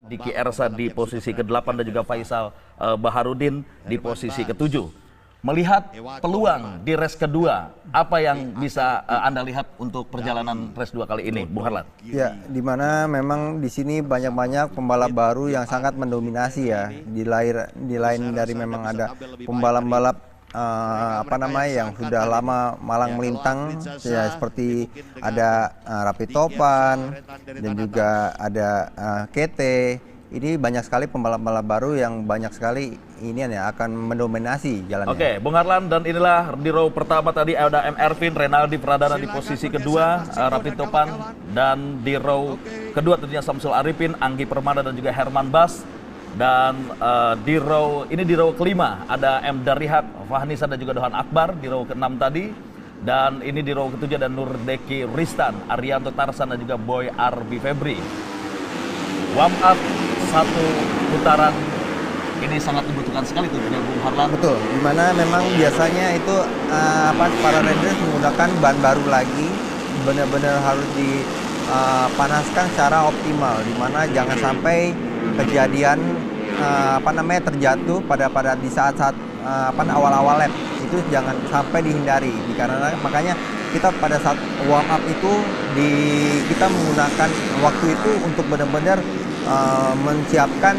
Diki Ersa di posisi ke-8 dan juga Faisal Baharudin di posisi ke-7. Melihat peluang di race kedua, apa yang bisa Anda lihat untuk perjalanan race 2 kali ini, Bung Harlan? Ya, di mana memang di sini banyak-banyak pembalap baru yang sangat mendominasi ya. Di lain dari memang ada pembalap-pembalap yang sudah lama malang melintang ya, seperti ada Rapi Topan dan juga ada KT. Ini banyak sekali pembalap-pembalap baru yang banyak sekali ini ya akan mendominasi jalannya. Oke, Bung Harlan, dan inilah di row pertama tadi ada M. Ervin, Renaldi Pradana di posisi kedua, Rapi Topan, dan di row kedua tentunya Samsul Arifin, Anggi Permana dan juga Herman Bas. Dan di row kelima ada M. Darihat, Fahnisa dan juga Dohan Akbar di row ke-6 tadi. Dan ini di row ke-7 ada Nurdeki Ristan, Arianto Tarsan dan juga Boy Arbi Febri. Warm up satu putaran ini sangat dibutuhkan sekali tuh Bung Harlan. Betul, dimana memang biasanya itu para riders menggunakan ban baru lagi, benar-benar harus dipanaskan secara optimal, dimana jangan sampai kejadian terjatuh pada di saat-saat awal-awal lap itu jangan sampai dihindari, karena makanya kita pada saat warm up itu kita menggunakan waktu itu untuk benar-benar menyiapkan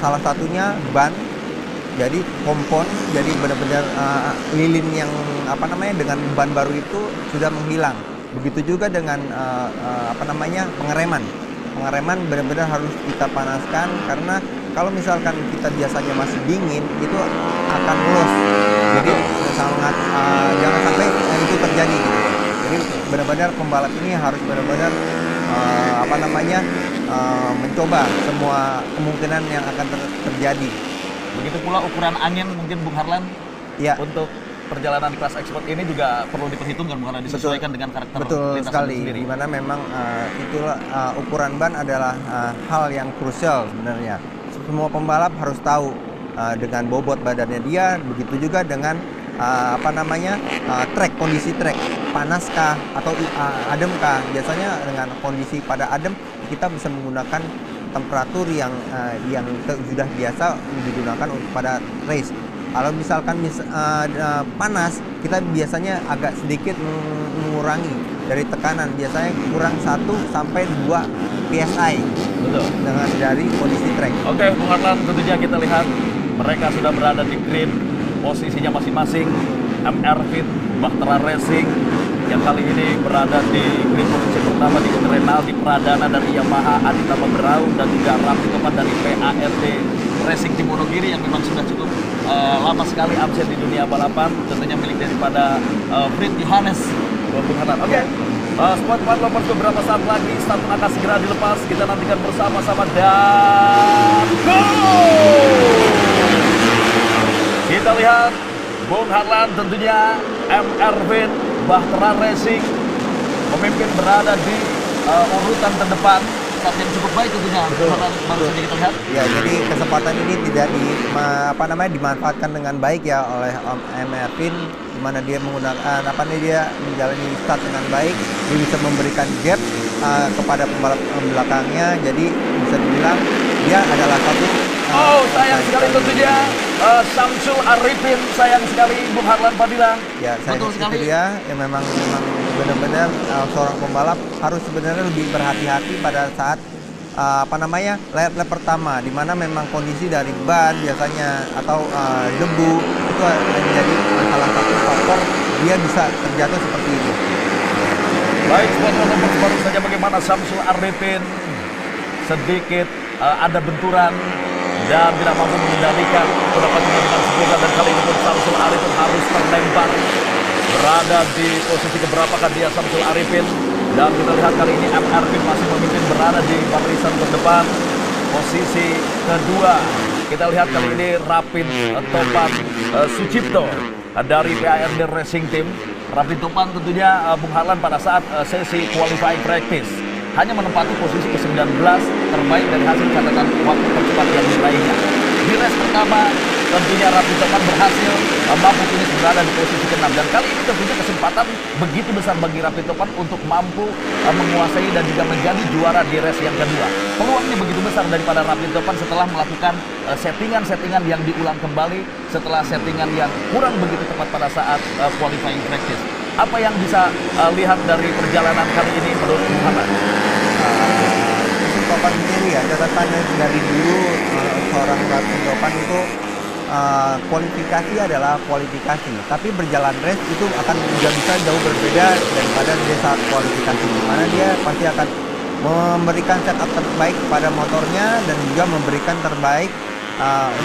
salah satunya ban, jadi kompon, jadi benar-benar lilin yang dengan ban baru itu sudah menghilang. Begitu juga dengan pengereman benar-benar harus kita panaskan, karena kalau misalkan kita biasanya masih dingin itu akan loss, jadi sangat jangan sampai itu terjadi gitu. Jadi benar-benar pembalap ini harus benar-benar mencoba semua kemungkinan yang akan terjadi. Begitu pula ukuran angin mungkin Bung Harlan Ya. untuk perjalanan kelas ekspor ini juga perlu diperhitungkan, Bung Harlan, disesuaikan dengan karakter lintasan sekali, sendiri. di mana memang itulah ukuran ban adalah hal yang krusial sebenarnya. Semua pembalap harus tahu dengan bobot badannya dia, begitu juga dengan kondisi trek, panaskah atau ademkah. Biasanya dengan kondisi pada adem kita bisa menggunakan temperatur yang sudah biasa digunakan untuk pada race. Kalau misalkan panas, kita biasanya agak sedikit mengurangi dari tekanan, biasanya kurang 1 sampai 2 PSI. Betul. Dengan dari kondisi trek. Oke, Bung Harlan, tentunya kita lihat mereka sudah berada di grid, posisinya masing-masing. M. Ervin, Bahtera Racing yang kali ini berada di grid posisi pertama, di Renaldi Pradana dari Yamaha, Adita Berau dan juga Rapi Topan dari PART Racing Tim Wonogiri yang memang sudah cukup lama sekali absen di dunia balapan, tentunya milik daripada Frit Johannes, Bung Harlan. Oke. Spot Lovers beberapa saat lagi start akan segera dilepas, kita nantikan bersama-sama dan go! Kita lihat Bung Harlan, tentunya M. Ervin, Bahtera Racing memimpin, berada di urutan terdepan, saat yang cukup baik tentunya. Baru saja kita lihat. Ya, jadi kesempatan ini tidak dimanfaatkan dengan baik ya oleh M. Ervin, di mana dia menggunakan dia menjalani start dengan baik, dia bisa memberikan gap kepada pembalap belakangnya, jadi bisa dibilang dia adalah satu sayang sekali tentunya Samsul Arifin, sayang sekali Bung Harlan Fadila. Ya, betul sekali. Itu dia yang memang benar-benar seorang pembalap harus sebenarnya lebih berhati-hati pada saat lap pertama, di mana memang kondisi dari ban biasanya atau debu itu menjadi salah satu faktor dia bisa terjatuh seperti itu. Baik, spot Lovers, baru saja bagaimana Samsul Arifin sedikit ada benturan dan tidak mampu mengendalikan pendapatnya dengan sempurna, dan kali ini pun Samsul Arifin harus terlempar. Berada di posisi keberapakah dia Samsul Arifin? Dan kita lihat kali ini M. Ervin masih memimpin, berada di barisan terdepan, posisi kedua. Kita lihat kali ini Rapi Topan Sucipto dari PART Racing Team. Rapi Topan tentunya Bung Harlan pada saat sesi qualifying practice hanya menempati posisi ke-19 terbaik dari hasil catatan waktu tercepat yang diraihnya. Di race pertama tentunya Rapid Topan berhasil mampu finish berada di posisi ke-6. Dan kali ini tentunya kesempatan begitu besar bagi Rapid Topan untuk mampu menguasai dan juga menjadi juara di race yang kedua. Peluangnya begitu besar daripada Rapid Topan setelah melakukan settingan-settingan yang diulang kembali setelah settingan yang kurang begitu tepat pada saat qualifying practice. Apa yang bisa lihat dari perjalanan kali ini menurut Muhammad? Topan sendiri ya, catatannya dari dulu seorang Rapid Topan itu kualifikasi adalah kualifikasi, tapi berjalan race itu akan juga bisa jauh berbeda daripada dia saat kualifikasi, dimana dia pasti akan memberikan setup terbaik pada motornya dan juga memberikan terbaik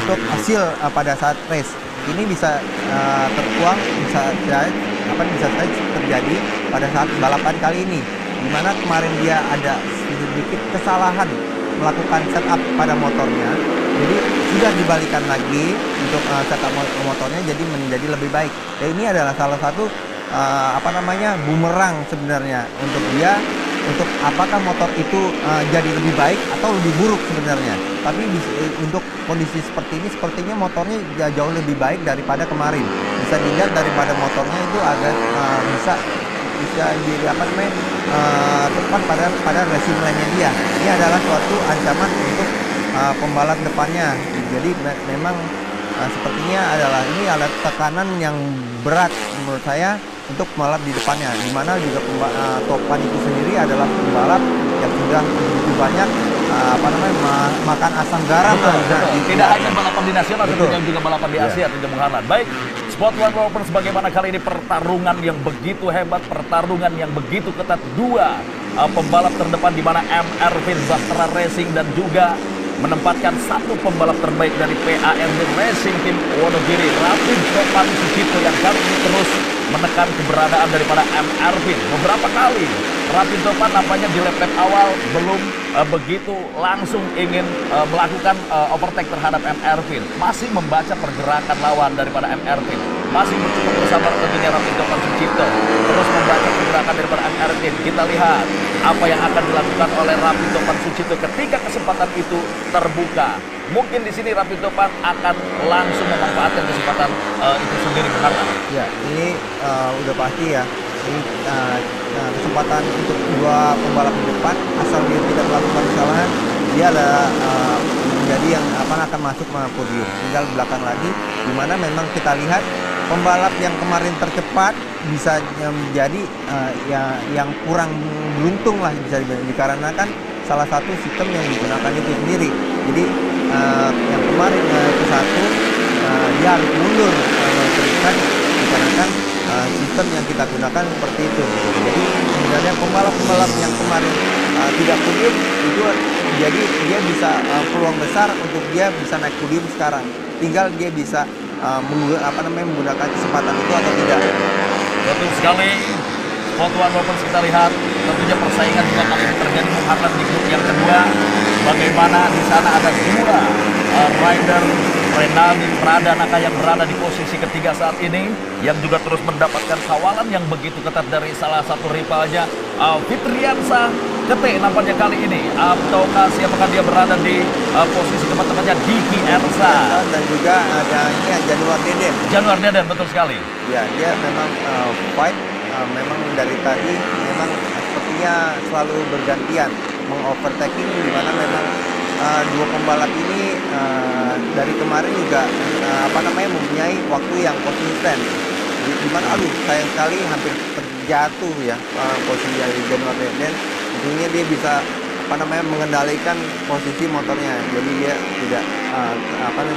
untuk hasil pada saat race. Ini bisa tertuang, bisa saja terjadi pada saat balapan kali ini, dimana kemarin dia ada sedikit kesalahan melakukan setup pada motornya, jadi sudah dibalikan lagi untuk setup motornya jadi menjadi lebih baik. Dan ini adalah salah satu bumerang sebenarnya untuk dia, untuk apakah motor itu jadi lebih baik atau lebih buruk sebenarnya. Tapi untuk kondisi seperti ini sepertinya motornya jauh lebih baik daripada kemarin. Bisa dilihat daripada motornya itu agak bisa tepat pada racing line-nya dia. Ini adalah suatu ancaman untuk pembalap depannya. Jadi memang sepertinya ini adalah tekanan yang berat menurut saya untuk pembalap di depannya, di mana juga Topan itu sendiri adalah pembalap yang sudah begitu banyak makan asam garam. Tidak hanya balapan di nasional, tentunya juga balapan di Asia, tidak menghalang. Baik, Sport One Rovers bagaimana kali ini pertarungan yang begitu hebat, pertarungan yang begitu ketat, dua pembalap terdepan di mana MR Vin Bahtera Racing dan juga menempatkan satu pembalap terbaik dari PARD Racing Team Wonogiri, Rapid Topan Sucipto, yang kali ini terus menekan keberadaan daripada MR Vin. Beberapa kali Rapid Topan nampaknya di lap awal belum begitu langsung ingin melakukan overtake terhadap MR Vin. Masih membaca pergerakan lawan daripada MR Vin. Masih cukup bersabar tentunya Rapid Topan Sucipto. Terus membaca pergerakan daripada MR Vin. Kita lihat apa yang akan dilakukan oleh Rapid Topan Sucipto ketika kesempatan itu terbuka. Mungkin di sini Rapid Topan akan langsung memanfaatkan kesempatan itu sendiri, benar? Ya, ini udah pasti ya. Ini kesempatan untuk dua pembalap di depan, asal dia tidak melakukan kesalahan, dia adalah menjadi yang akan masuk ke podium. Tinggal belakang lagi, dimana memang kita lihat pembalap yang kemarin tercepat bisa menjadi yang kurang beruntung lah, bisa dikarenakan salah satu sistem yang digunakan itu sendiri. Jadi yang kemarin itu satu, dia harus mundur memberikan dikarenakan sistem yang kita gunakan seperti itu. Jadi sebenarnya pembalap-pembalap yang kemarin tidak podium itu, jadi dia bisa peluang besar untuk dia bisa naik podium sekarang. Tinggal dia bisa menggunakan kesempatan itu atau tidak. Betul sekali. Sport One Rovers kita lihat tentunya persaingan juga kali ini terjadi menghangat di grup yang kedua. Bagaimana di sana ada dua rider Renaldi Pradanaka yang berada di posisi ketiga saat ini, yang juga terus mendapatkan kawalan yang begitu ketat dari salah satu rivalnya, Fitriansa Kete nampaknya kali ini, ataukah siapakah dia berada di posisi teman-temannya Diki Ersa dan juga ada ini Januar Deden. Januar Deden, betul sekali. Ya, dia memang fight, memang dari tadi memang sepertinya selalu bergantian mengovertaking, di mana memang dua pembalap ini dari kemarin juga mempunyai waktu yang konsisten. Di mana sayang sekali hampir terjatuh ya posisi dari Januar Deden. Tentunya dia bisa mengendalikan posisi motornya, jadi dia tidak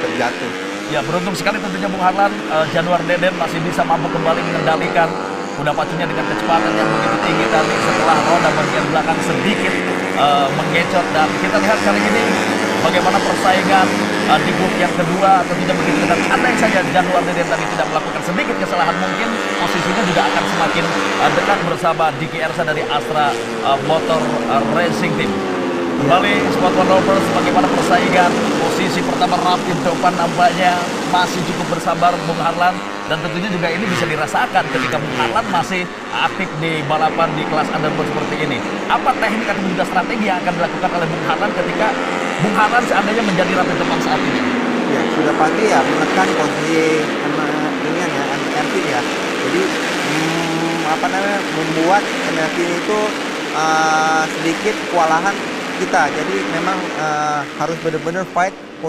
terjatuh. Ya, beruntung sekali tentunya Bung Harlan, Januar Deden masih bisa mampu kembali mengendalikan kuda pacunya dengan kecepatan yang begitu tinggi tadi setelah roda bagian belakang sedikit mengecot. Dan kita lihat kali ini bagaimana persaingan di grup yang kedua tentunya begitu ketat. Andai saja Januar Deden tadi tidak melakukan sedikit kesalahan, mungkin posisinya juga akan semakin dekat bersama Diki Ersa dari Astra Motor Racing Team. Kembali Sport One Rovers, bagaimana persaingan posisi pertama Rapid Topan nampaknya masih cukup bersabar Bung Harlan, dan tentunya juga ini bisa dirasakan ketika Bung Harlan masih aktif di balapan di kelas underboard seperti ini. Apa teknik atau juga strategi yang akan dilakukan oleh Bung Harlan ketika Bung Harlan seandainya menjadi Rapid Topan saat ini? Ya, sudah pasti ya menekan posisi inian ya, Ervin ya. Jadi apa namanya, membuat Ervin itu sedikit kewalahan kita. Jadi memang harus benar-benar fight